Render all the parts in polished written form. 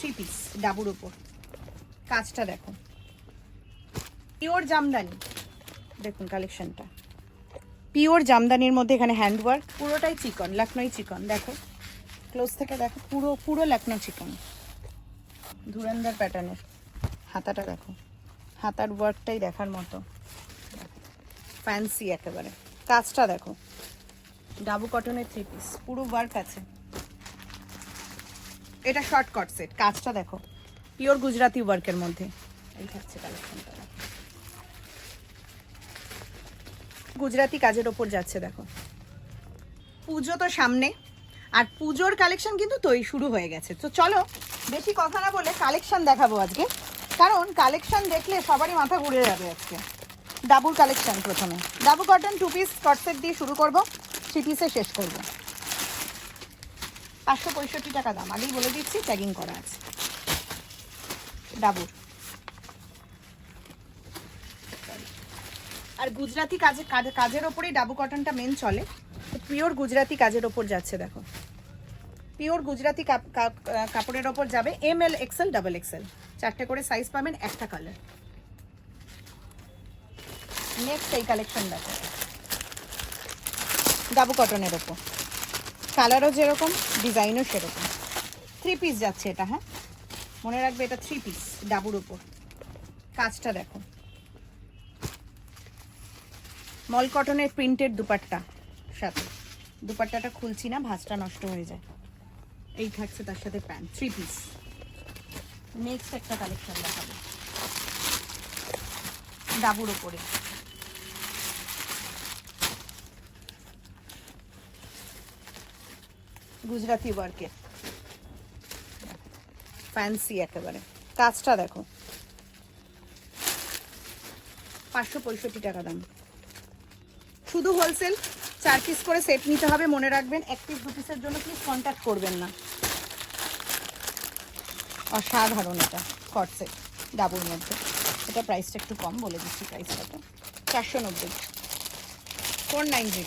Three piece Dabur উপর। কাজটা দেখো, পিওর জামদানি। দেখুন কালেকশনটা, পিওর জামদানির মধ্যে এখানে হ্যান্ডওয়ার্ক, পুরোটাই চিকন, লখনৌ চিকন। দেখো ক্লোজ থেকে দেখো, পুরো পুরো লখনৌ চিকন, ধুরন্ধর প্যাটার্নের। হাতাটা দেখো, হাতার ওয়ার্কটাই দেখার মতো, ফ্যান্সি একেবারে। কাজটা দেখো, ডাবু কটনের থ্রি পিস, পুরো ওয়ার্ক আছে। এটা শর্ট কট সেট। কাজটা দেখো, পিওর গুজরাটি ওয়ার্কের মধ্যে। এই থাকছে কালেকশনটা, গুজরাটি কাজের ওপর যাচ্ছে। দেখো পুজো তো সামনে, আর পুজোর কালেকশন কিন্তু শুরু হয়ে গেছে। তো চলো বেশি কথা না বলে কালেকশন দেখাবো আজকে, কারণ কালেকশন দেখলে সবারই মাথা ঘুরে যাবে। আজকে ডাবুর কালেকশন, প্রথমে ডাবু কটন 2 পিস কট সেট দিয়ে শুরু করব, 3 পিসে শেষ করব। 565 টাকা দাম, আগেই বলে দিচ্ছি, ট্যাগিং করা আছে। ডাবুর আর গুজরাটি কাজের ওপরেই ডাবু কটনটা মেন চলে। পিওর গুজরাটি কাজের ওপর যাচ্ছে। দেখো পিওর গুজরাটি কাপড়ের ওপর যাবে। ML XL ডাবল XL 4টে করে সাইজ পাবেন, একটা কালার। নেক্সট এই কালেকশন দেখো, ডাবু কটনের ওপর, কালারও যেরকম, ডিজাইনও সেরকম। 3 পিস যাচ্ছে এটা, হ্যাঁ মনে রাখবে, এটা 3 পিস ডাবুর ওপর। কাজটা দেখো, মল কটনের প্রিন্টেড দুপাট্টা সাথে। দুপাট্টাটা খুলছি না, ভাঁজটা নষ্ট হয়ে যায়। এই থাকছে তার সাথে প্যান্ট, 3 পিস। নেক্সট একটা কালেকশন দেখাবো ডাবুর ওপরে। গুজরাটি ওয়ার্কের, ফ্যান্সি একেবারে। কাজটা দেখো, 565 টাকা দাম। শুধু হোলসেল, 4 পিস করে সেট নিতে হবে, মনে রাখবেন। 1 পিস 2 পিসের জন্য প্লিজ কন্ট্যাক্ট করবেন না। অসাধারণ এটা কট সেট ডাবুর মধ্যে। এটা প্রাইসটা একটু কম, বলে দিচ্ছি প্রাইসটা, তো 490, 490।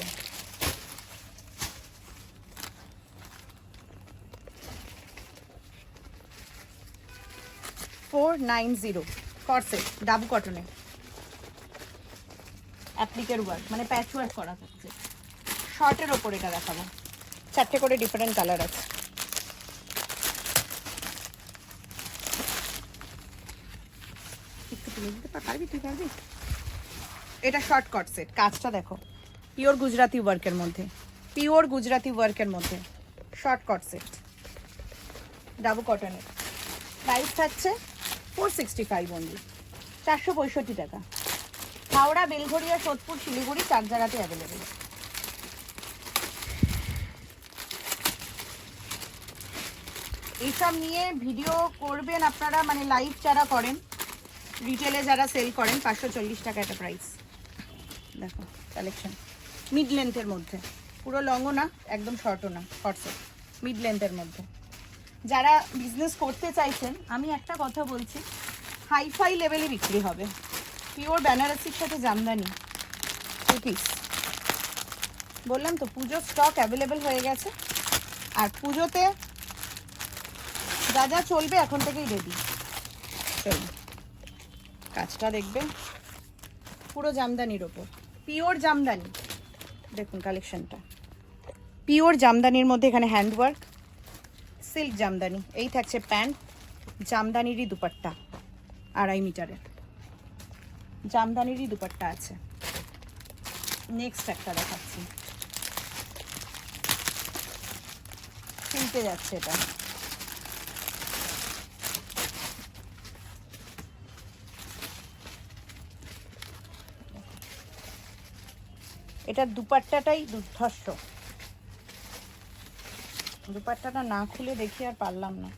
490 কট সেট ডাবু কটনে, অ্যাপ্লিকের ওয়ার্ক, মানে প্যাচ ওয়ার্ক করা থাকছে। শর্টের ওপর এটা দেখাবো, 4টে করে ডিফারেন্ট কালার আছে। একটু তুলে দিতে পারবি, তুই পারবি? এটা শর্ট কট সেট। কাজটা দেখো, পিওর গুজরাটি ওয়ার্কের মধ্যে, পিওর গুজরাটি ওয়ার্কের মধ্যে শর্ট কট সেট ডাবু কটনের। প্রাইস থাকছে 465 অনলি, 465 টাকা। হাওড়া, বেলঘড়িয়া, সোদপুর, শিলিগুড়ি 4 জায়গাতে অ্যাভেলেবেল। এইসব নিয়ে ভিডিও করবেন আপনারা, মানে লাইভ যারা করেন, রিটেলে যারা সেল করেন, 540 টাকা একটা প্রাইস। দেখো কালেকশন মিড লেন্থের মধ্যে, পুরো লংও না একদম শর্টও না, শর্টসে মিড লেন্থের মধ্যে। যারা বিজনেস করতে চাইছেন, আমি একটা কথা বলছি, হাইফাই লেভেলে বিক্রি হবে। পিওর বেনারসির সাথে জামদানি 2 পিস। বললাম তো পুজোর স্টক অ্যাভেলেবেল হয়ে গেছে, আর পুজোতে যা যা চলবে এখন থেকেই রেডি। চলুন কাজটা দেখবে, পুরো জামদানির ওপর, পিওর জামদানি। দেখুন কালেকশনটা, পিওর জামদানির মধ্যে এখানে হ্যান্ডওয়ার্ক, সিল্ক জামদানি। এই থাকছে প্যান্ট, জামদানিরই দুপাট্টা, 2.5 মিটারের জামদানিরই দুপাট্টা আছে। নেক্সট একটা দেখাচ্ছি, সিল্কে যাচ্ছে এটা। এটার দুপাট্টাটাই দুর্ধর্ষ। দুপাট্টাটা না খুলে দেখি আর পারলাম না।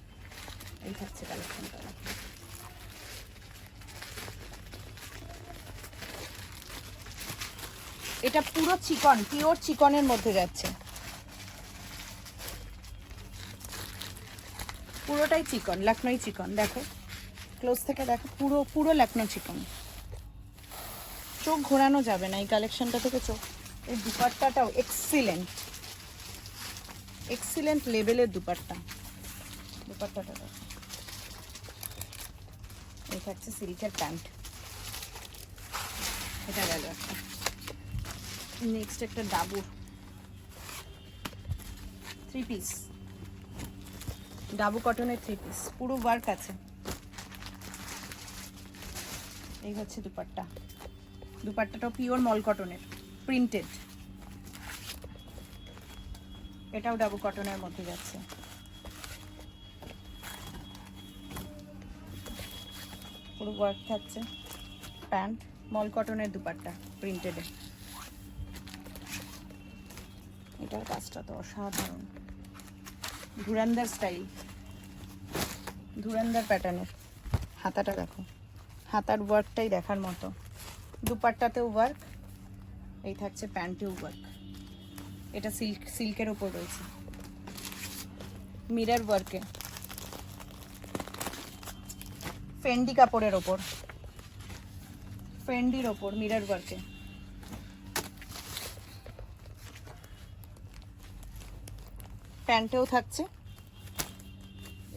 এই থাকছে কালেকশনটা। এটা পুরো চিকন, পিওর চিকনের মধ্যে যাচ্ছে, পুরোটাই চিকন, লখনৌ চিকন। দেখো ক্লোজ থেকে দেখো, পুরো পুরো লখনৌ চিকন। চোখ ঘোরানো যাবে না এই কালেকশনটা থেকে চোখ। এই দুপাট্টাটাও এক্সিলেন্ট, এক্সিলেন্ট লেভেলের দুপাট্টা। দুপাট্টাটা থাকছে সিল্কের প্যান্ট, এটা গেল একটা। নেক্সট একটা ডাবুর 3 পিস, ডাবু কটনের 3 পিস, পুরো ওয়ার্ক আছে। এই হচ্ছে দুপাট্টা, দুপাট্টাটাও পিওর মল কটনের প্রিন্টেড, এটাও ডাবু কটনের মধ্যে যাচ্ছে। পুরো ওয়ার্ক থাকছে, প্যান্ট মল কটনের দুপাট্টা প্রিন্টেডে। এটার কাজটা তো অসাধারণ, ধুরন্ধর স্টাইল, ধুরন্ধর প্যাটার্নের। হাতাটা দেখো, হাতার ওয়ার্কটাই দেখার মতো, দুপাট্টাতেও ওয়ার্ক, এই থাকছে প্যান্টেও ওয়ার্ক। এটা সিল্কের ওপর রয়েছে, মিরর ওয়ার্কে, ফেন্ডি কাপড়ের ওপর, ফেন্ডির ওপর মিরর ওয়ার্কে। প্যান্টেও থাকছে,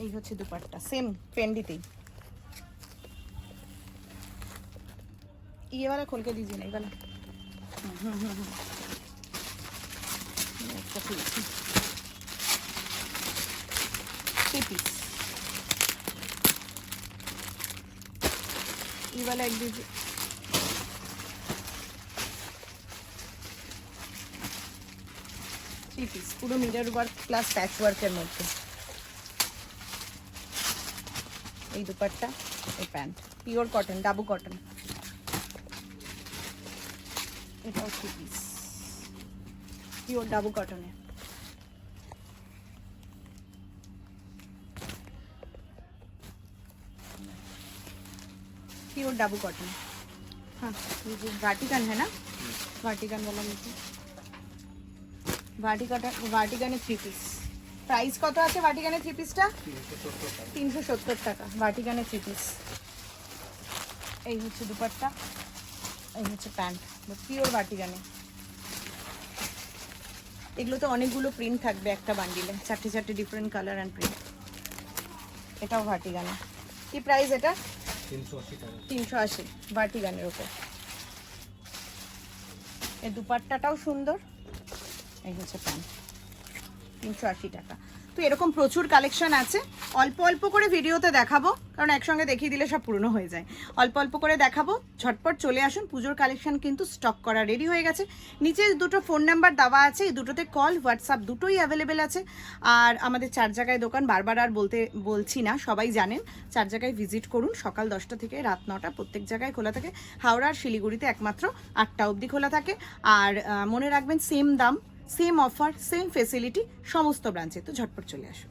এই হচ্ছে দুপাট্টা, সেম ফেন্ডিতেই। ये वाला खोल के दीजिए, नहीं वाला। ये वाला एक दीजिए। थ्री पीस, पूरा मिरर वर्क प्लस पैच वर्केर मध्य। এই দুপাট্টা, এই pant pure cotton, dabu cotton. এটাও 3 পিস, পিওর ডাবু কটনের। Pure Dabu cotton. हाँ ये जो वाटिकन है ना, वाटिकन वाला लीजिए, वाटिकन 3 পিস। प्राइस কত আছে वाटिकन 3 পিসটা? 370 টাকা वाटिकन 3 পিস। এই হচ্ছে দুপাট্টা, এই হচ্ছে প্যান্ট, পিওর वाटिकन। এগুলোতে অনেকগুলো প্রিন্ট থাকবে একটা বান্ডিলে, 4টে ডিফারেন্ট কালার এন্ড প্রিন্ট। এটাও वाटिकन। কি প্রাইস এটা? 380 টাকা। 380 वाटिकনের উপর। এই দুপাট্টাটাও সুন্দর, এই হচ্ছে প্যান্ট, 380 টাকা। তো এরকম প্রচুর কালেকশন আছে, অল্প অল্প করে ভিডিওতে দেখাবো, কারণ একসঙ্গে দেখিয়ে দিলে সব পুরনো হয়ে যায়। অল্প অল্প করে দেখাবো, ঝটপট চলে আসুন। পুজোর কালেকশন কিন্তু স্টক করা রেডি হয়ে গেছে। নিচে দুটো ফোন নাম্বার দেওয়া আছে, এই দুটোতে কল হোয়াটসঅ্যাপ দুটোই অ্যাভেলেবেল আছে। আর আমাদের 4 জায়গায় দোকান, বারবার আর বলছি না, সবাই জানেন। 4 জায়গায় ভিজিট করুন, সকাল 10টা থেকে রাত 9টা প্রত্যেক জায়গায় খোলা থাকে। হাওড়া আর শিলিগুড়িতে একমাত্র 8টা অবধি খোলা থাকে। আর মনে রাখবেন, সেম দাম, সেম অফার, সেম ফেসিলিটি সমস্ত ব্রাঞ্চে। তো ঝটপট চলে আসুন।